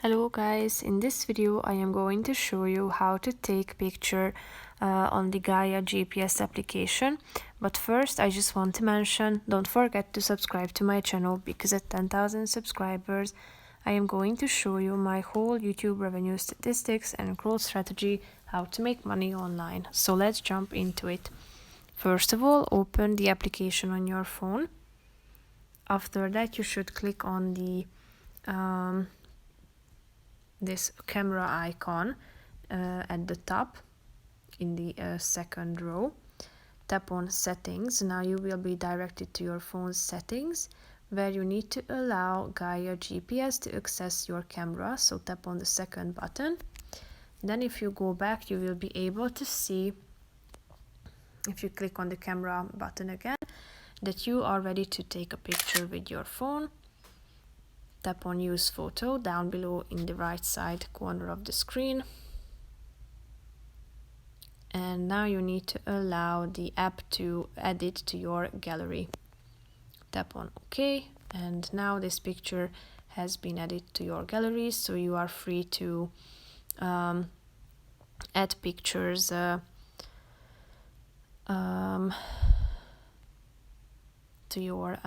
Hello guys, in this video I am going to show you how to take picture on the Gaia GPS application. But first I just want to mention, don't forget to subscribe to my channel because at 10,000 subscribers I am going to show you my whole YouTube revenue statistics and growth strategy, how to make money online. So let's jump into it. First of all, open the application on your phone. After that you should click on the this camera icon at the top in the second row. Tap on settings. Now you will be directed to your phone's settings where you need to allow Gaia GPS to access your camera. So tap on the second button. Then if you go back, you will be able to see, if you click on the camera button again, that you are ready to take a picture with your phone. Tap on use photo down below in the right side corner of the screen. And now you need to allow the app to add it to your gallery. Tap on OK, and now this picture has been added to your gallery, so you are free to add pictures to your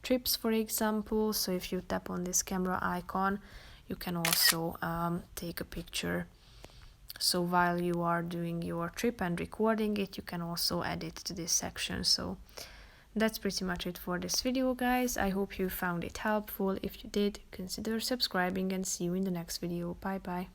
trips, for example. So if you tap on this camera icon, you can also take a picture. So while you are doing your trip and recording it, you can also add it to this section. So that's pretty much it for this video, guys. I hope you found it helpful. If you did, consider subscribing and see you in the next video. Bye bye.